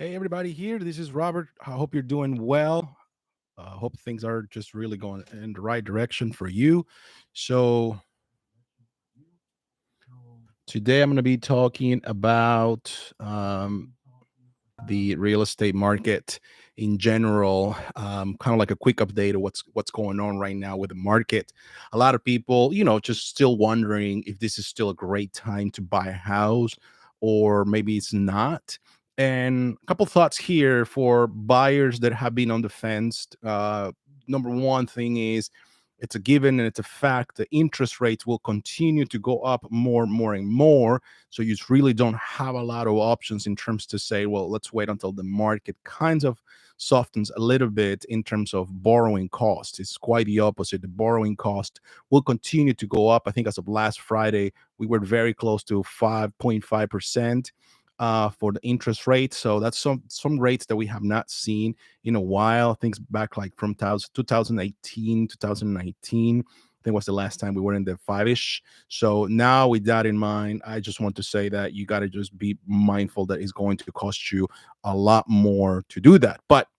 Hey, everybody here. This is Robert. I hope you're doing well. Hope things are just really going in the right direction for you. So, today I'm going to be talking about the real estate market in general, kind of like a quick update of what's going on right now with the market. A lot of people, just still wondering if this is still a great time to buy a house, or maybe it's not. And a couple thoughts here for buyers that have been on the fence. Number one thing is, it's a given and it's a fact the interest rates will continue to go up more and more, so you really don't have a lot of options in terms to say, well, let's wait until the market kind of softens a little bit in terms of borrowing costs. It's quite the opposite. The borrowing cost will continue to go up. I think as of last Friday, we were very close to 5.5%. For the interest rate. So that's some rates that we have not seen in a while. Things back like from 2018, 2019. I think was the last time we were in the five-ish. So now with that in mind, I just want to say that you got to just be mindful that it's going to cost you a lot more to do that. But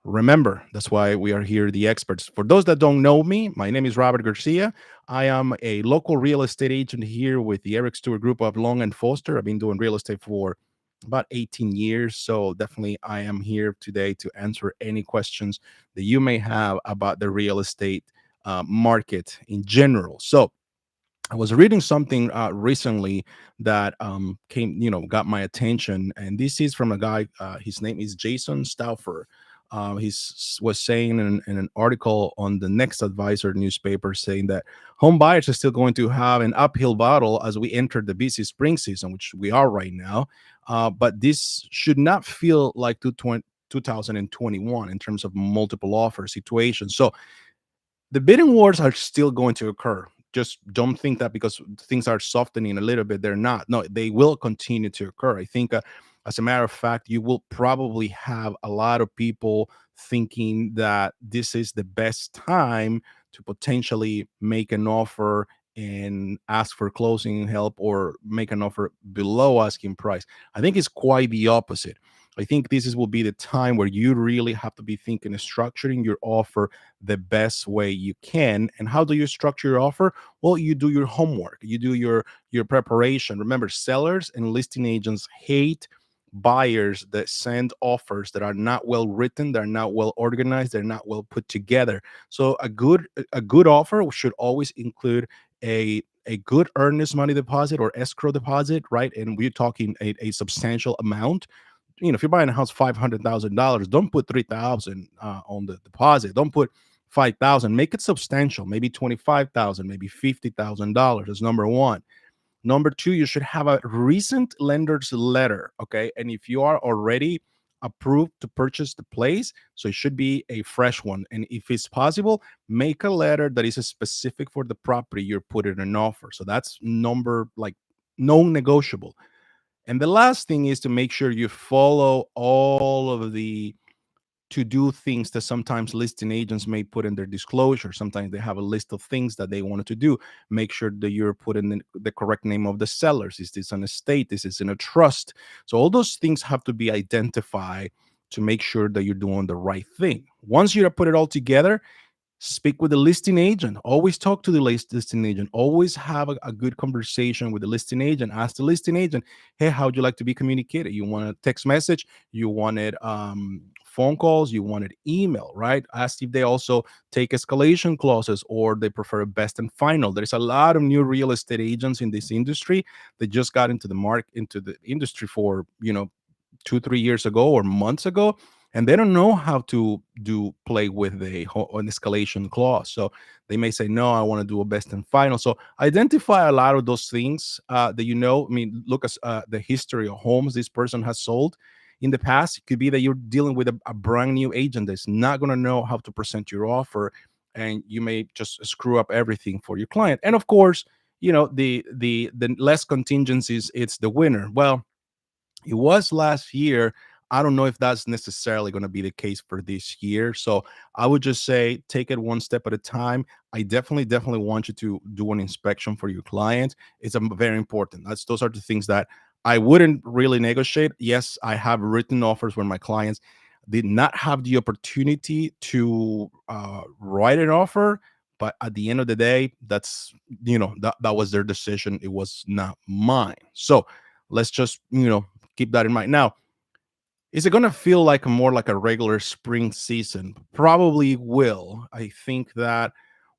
remember, that's why we are here, the experts. For those that don't know me, my name is Robert Garcia. I am a local real estate agent here with the Eric Stewart Group of Long and Foster. I've been doing real estate for about 18 years. So definitely I am here today to answer any questions that you may have about the real estate market in general. So I was reading something recently that got my attention, and this is from a guy. His name is Jason Stauffer. He was saying in an article on the Next Advisor newspaper, saying that home buyers are still going to have an uphill battle as we enter the busy spring season, which we are right now. But this should not feel like 2021 in terms of multiple offer situations. So the bidding wars are still going to occur. Just don't think that because things are softening a little bit, they're not. No, they will continue to occur. I think, as a matter of fact, you will probably have a lot of people thinking that this is the best time to potentially make an offer and ask for closing help or make an offer below asking price. I think it's quite the opposite. I think will be the time where you really have to be thinking of structuring your offer the best way you can. And how do you structure your offer? Well, you do your homework, you do your preparation. Remember, sellers and listing agents hate buyers that send offers that are not well written, they're not well organized, they're not well put together. So a good offer should always include a good earnest money deposit or escrow deposit, right? And we're talking a substantial amount. If you're buying a house $500,000, don't put 3,000 on the deposit. Don't put 5,000. Make it substantial. Maybe 25,000. Maybe $50,000. That's number one. Number two, you should have a recent lender's letter. Okay, and if you are already approved to purchase the place, so it should be a fresh one. And if it's possible, make a letter that is specific for the property you're putting an offer. So that's number like non-negotiable. And the last thing is to make sure you follow all of the to do things that sometimes listing agents may put in their disclosure. Sometimes they have a list of things that they wanted to do. Make sure that you're putting in the correct name of the sellers. Is this an estate? Is this in a trust? So all those things have to be identified to make sure that you're doing the right thing. Once you put it all together, speak with the listing agent. Always talk to the listing agent. Always have a good conversation with the listing agent. Ask the listing agent, hey, how would you like to be communicated? You want a text message? You wanted phone calls? You wanted email, right? Ask if they also take escalation clauses or they prefer a best and final. There's a lot of new real estate agents in this industry that just got into the industry for 2 3 years ago or months ago, and they don't know how to do play with an escalation clause. So they may say, no, I want to do a best and final. So identify a lot of those things that I mean, look at the history of homes this person has sold in the past. It could be that you're dealing with a brand new agent that's not going to know how to present your offer, and you may just screw up everything for your client. And of course, the less contingencies, it's the winner. Well, it was last year. I don't know if that's necessarily going to be the case for this year. So I would just say take it one step at a time. I definitely want you to do an inspection for your client. It's very important. Those are the things that I wouldn't really negotiate. Yes, I have written offers where my clients did not have the opportunity to write an offer, but at the end of the day, that's that was their decision. It was not mine. So let's just keep that in mind. Now, is it going to feel like more like a regular spring season? Probably will. I think that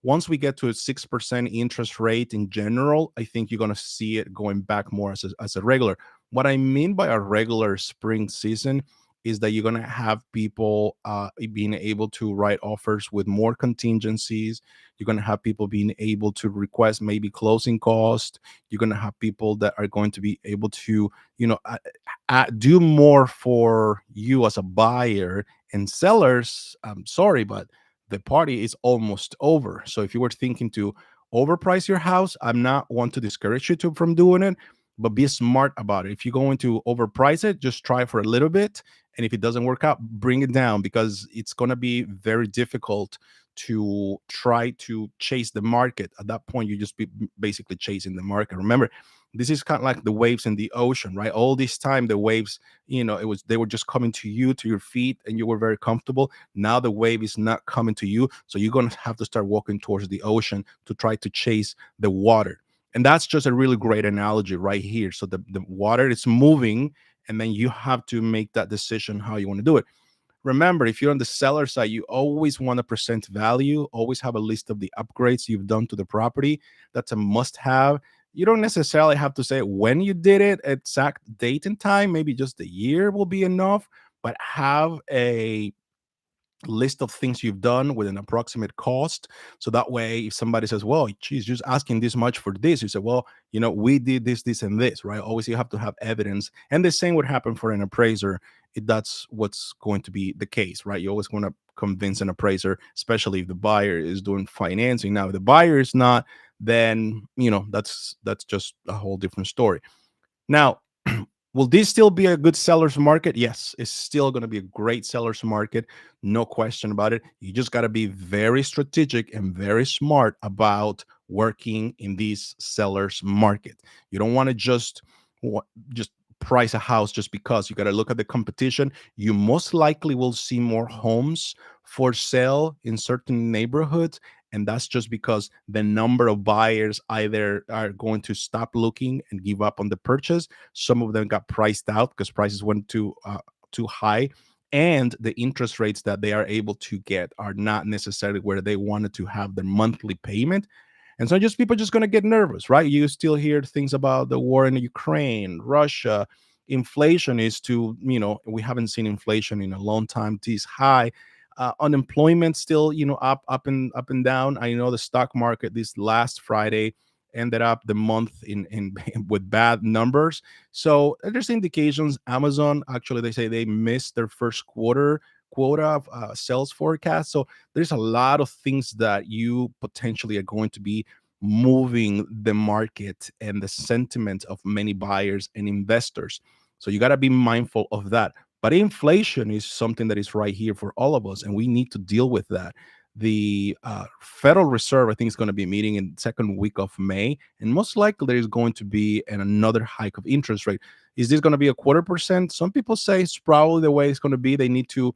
once we get to a 6% interest rate in general, I think you're going to see it going back more as a regular. What I mean by a regular spring season is that you're going to have people being able to write offers with more contingencies. You're going to have people being able to request maybe closing cost. You're going to have people that are going to be able to, you know, do more for you as a buyer. And sellers, I'm sorry, but the party is almost over. So if you were thinking to overprice your house, I'm not one to discourage you from doing it, but be smart about it. If you're going to overprice it, just try for a little bit. And if it doesn't work out, bring it down, because it's going to be very difficult to try to chase the market. At that point, you just be basically chasing the market. Remember, this is kind of like the waves in the ocean, right? All this time, the waves, they were just coming to you, to your feet, and you were very comfortable. Now the wave is not coming to you. So you're going to have to start walking towards the ocean to try to chase the water. And that's just a really great analogy right here. So the water is moving, and then you have to make that decision how you want to do it. Remember, if you're on the seller side, you always want to present value, always have a list of the upgrades you've done to the property. That's a must have. You don't necessarily have to say when you did it, exact date and time, maybe just the year will be enough, but have a list of things you've done with an approximate cost. So that way, if somebody says, well, she's just asking this much for this, you say, well, we did this, and this, right? Always you have to have evidence. And the same would happen for an appraiser. That's what's going to be the case, right? You always want to convince an appraiser, especially if the buyer is doing financing. Now, if the buyer is not, then that's just a whole different story. Now, will this still be a good seller's market? Yes, it's still going to be a great seller's market. No question about it. You just got to be very strategic and very smart about working in this seller's market. You don't want to just price a house just because. You got to look at the competition. You most likely will see more homes for sale in certain neighborhoods, and that's just because the number of buyers either are going to stop looking and give up on the purchase. Some of them got priced out because prices went too high, and the interest rates that they are able to get are not necessarily where they wanted to have their monthly payment. And so just people just going to get nervous, right? You still hear things about the war in Ukraine, Russia. Inflation is we haven't seen inflation in a long time, this high. Unemployment still, up and down. I know the stock market this last Friday ended up the month in with bad numbers. So there's indications. Amazon, actually, they say they missed their first quarter quota of sales forecast. So there's a lot of things that you potentially are going to be moving the market and the sentiment of many buyers and investors. So you got to be mindful of that. But inflation is something that is right here for all of us, and we need to deal with that. The Federal Reserve, I think, is going to be meeting in the second week of May, and most likely there is going to be another hike of interest rate. Is this going to be a 0.25%? Some people say it's probably the way it's going to be. They need to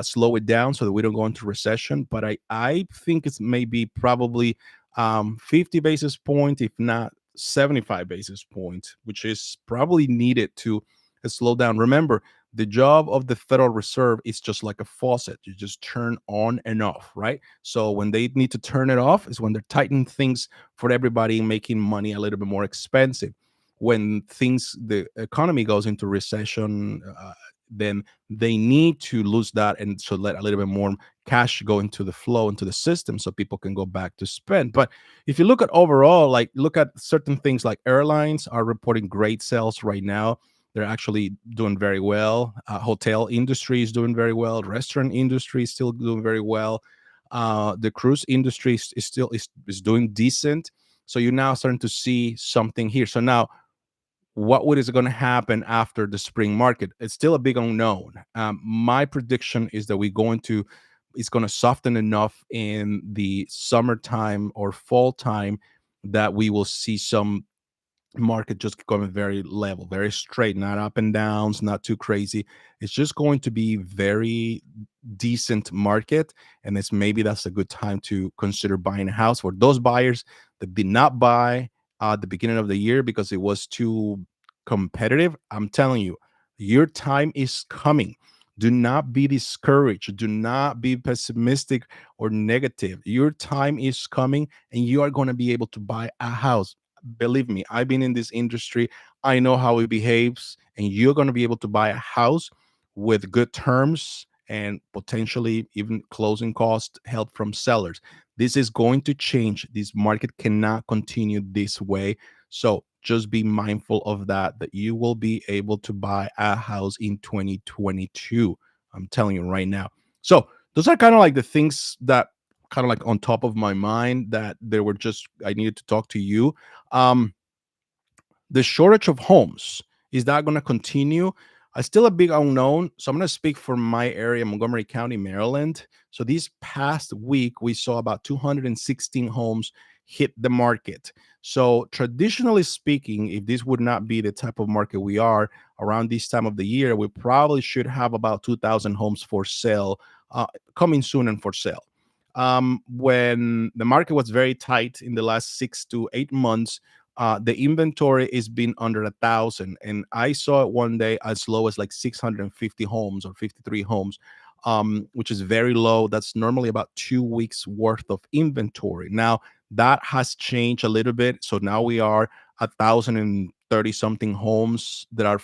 slow it down so that we don't go into recession. But I think it's maybe probably 50 basis point, if not 75 basis point, which is probably needed to slow down. Remember, the job of the Federal Reserve is just like a faucet. You just turn on and off, right? So when they need to turn it off is when they're tightening things for everybody and making money a little bit more expensive. When the economy goes into recession, then they need to lose that and so let a little bit more cash go into the flow into the system so people can go back to spend. But if you look at overall, like look at certain things like airlines are reporting great sales right now. They're actually doing very well. Hotel industry is doing very well. Restaurant industry is still doing very well. The cruise industry is still is doing decent. So you're now starting to see something here. So now what is going to happen after the spring market? It's still a big unknown. My prediction is that it's going to soften enough in the summertime or fall time that we will see some market just going very level, very straight, not up and downs, not too crazy. It's just going to be very decent market, and it's maybe that's a good time to consider buying a house for those buyers that did not buy at the beginning of the year because it was too competitive. I'm telling you, your time is coming. Do not be discouraged. Do not be pessimistic or negative. Your time is coming, and you are going to be able to buy a house. Believe me, I've been in this industry. I know how it behaves, and you're going to be able to buy a house with good terms and potentially even closing cost help from sellers. This is going to change. This market cannot continue this way. So just be mindful of that you will be able to buy a house in 2022. I'm telling you right now. So those are kind of like the things that kind of like on top of my mind that they were just I needed to talk to you. um the shortage of homes, is that going to continue? Still a big unknown. So I'm going to speak for my area, Montgomery County, Maryland. So this past week, we saw about 216 homes hit the market. So traditionally speaking, if this would not be the type of market we are around this time of the year, we probably should have about 2,000 homes for sale, coming soon and for sale. When the market was very tight in the last 6 to 8 months, the inventory is been under 1,000, and I saw it one day as low as like 650 homes or 53 homes, which is very low. That's normally about 2 weeks worth of inventory. Now that has changed a little bit, so now we are 1,030 something homes that are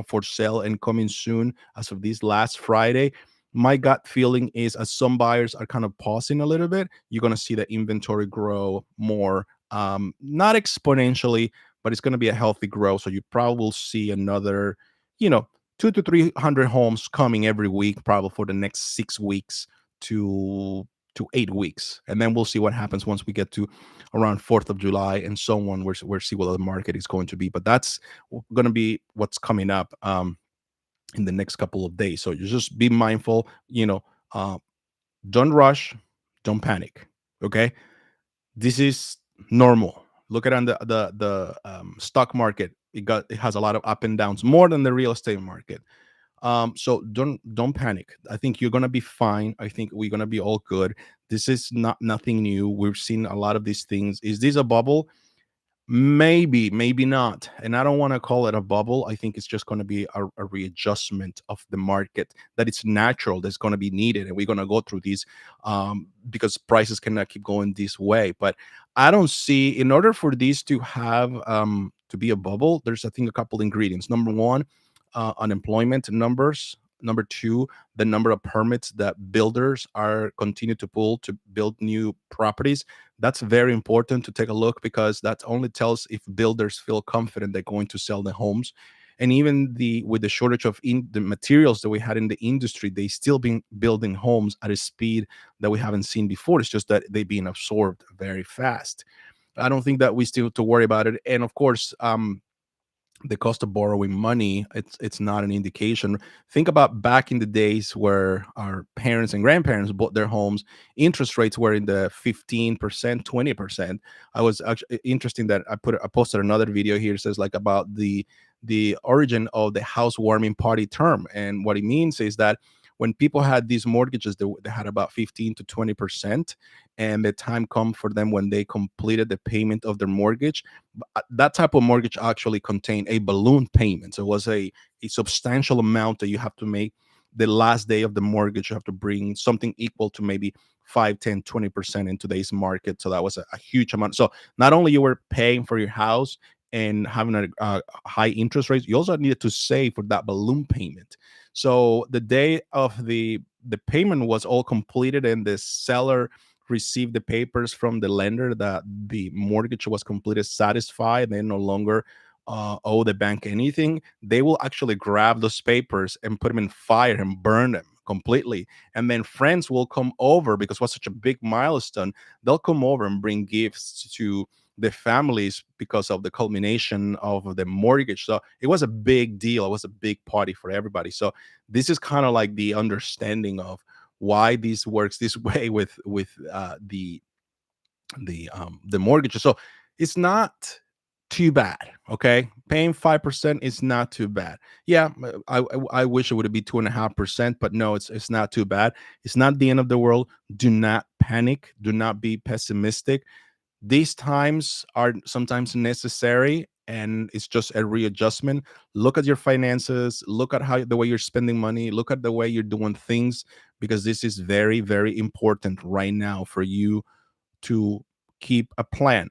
for sale and coming soon as of this last Friday. My gut feeling is as some buyers are kind of pausing a little bit, you're going to see the inventory grow more, not exponentially, but it's going to be a healthy growth. So you probably will see another, you know, 200 to 300 homes coming every week, probably for the next 6 weeks to 8 weeks, and then we'll see what happens once we get to around 4th of July and so on. We're see what the market is going to be, but that's going to be what's coming up in the next couple of days. So you just be mindful, uh, don't rush, don't panic. Okay, this is normal. Look at on the stock market. It has a lot of up and downs, more than the real estate market. So don't panic. I think you're gonna be fine. I think we're gonna be all good. This is not nothing new. We've seen a lot of these things. Is this a bubble? Maybe, maybe not. And I don't want to call it a bubble. I think it's just going to be a readjustment of the market that it's natural, that's going to be needed. And we're going to go through these because prices cannot keep going this way. But I don't see, in order for these to have, to be a bubble, there's, I think, a couple ingredients. Number one, unemployment numbers. Number two, the number of permits that builders are continue to pull to build new properties. That's very important to take a look, because that only tells if builders feel confident they're going to sell the homes. And even the with the shortage of the materials that we had in the industry, they still been building homes at a speed that we haven't seen before. It's just that they're being absorbed very fast. I don't think that we still have to worry about it. And of course, the cost of borrowing money, it's not an indication. Think about back in the days where our parents and grandparents bought their homes. Interest rates were in the 15%, 20%. I was actually interesting that I posted another video here. It says like about the origin of the housewarming party term, and what it means is that when people had these mortgages, they had about 15 to 20%, and the time come for them when they completed the payment of their mortgage. That type of mortgage actually contained a balloon payment. So it was a substantial amount that you have to make the last day of the mortgage. You have to bring something equal to maybe 5, 10, 20% in today's market. So that was a huge amount. So not only you were paying for your house and having a high interest rate, you also needed to save for that balloon payment. So the day of the payment was all completed and the seller received the papers from the lender that the mortgage was completed, satisfied, they no longer owe the bank anything, they will actually grab those papers and put them in fire and burn them completely. And then friends will come over, because it was such a big milestone. They'll come over and bring gifts to the families because of the culmination of the mortgage. So it was a big deal. It was a big party for everybody. So this is kind of like the understanding of why this works this way with the mortgage. So it's not too bad. Okay, paying 5% is not too bad. Yeah, I wish it would be 2.5%, but no, it's not too bad. It's not the end of the world. Do not panic. Do not be pessimistic. These times are sometimes necessary, and it's just a readjustment. Look at your finances, look at how the way you're spending money, look at the way you're doing things, because this is very, very important right now for you to keep a plan.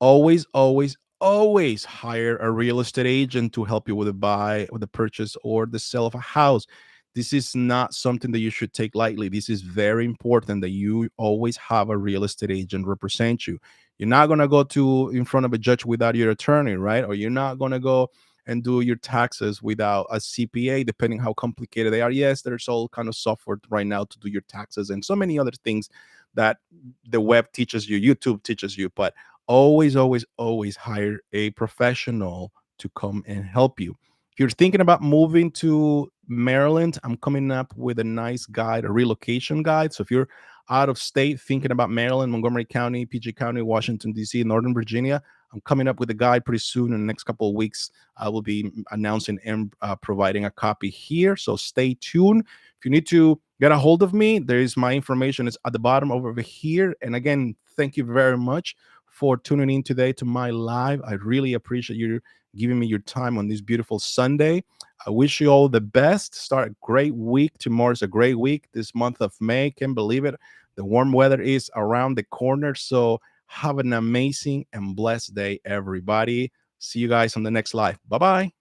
Always, always, always hire a real estate agent to help you with the buy or the purchase or the sale of a house. This is not something that you should take lightly. This is very important that you always have a real estate agent represent you. You're not going to go to in front of a judge without your attorney, right? Or you're not going to go and do your taxes without a CPA, depending how complicated they are. Yes, there's all kind of software right now to do your taxes and so many other things that the web teaches you, YouTube teaches you, but always, always, always hire a professional to come and help you. If you're thinking about moving to Maryland, I'm coming up with a nice guide, a relocation guide. So if you're out of state thinking about Maryland, Montgomery County, PG County, Washington, D.C., Northern Virginia, I'm coming up with a guide pretty soon. In the next couple of weeks, I will be announcing and providing a copy here. So stay tuned. If you need to get a hold of me, there is my information is at the bottom over here. And again, thank you very much for tuning in today to my live. I really appreciate you giving me your time on this beautiful Sunday. I wish you all the best. Start a great week. Tomorrow's a great week. This month of May, can't believe it. The warm weather is around the corner. So have an amazing and blessed day, everybody. See you guys on the next live. Bye bye.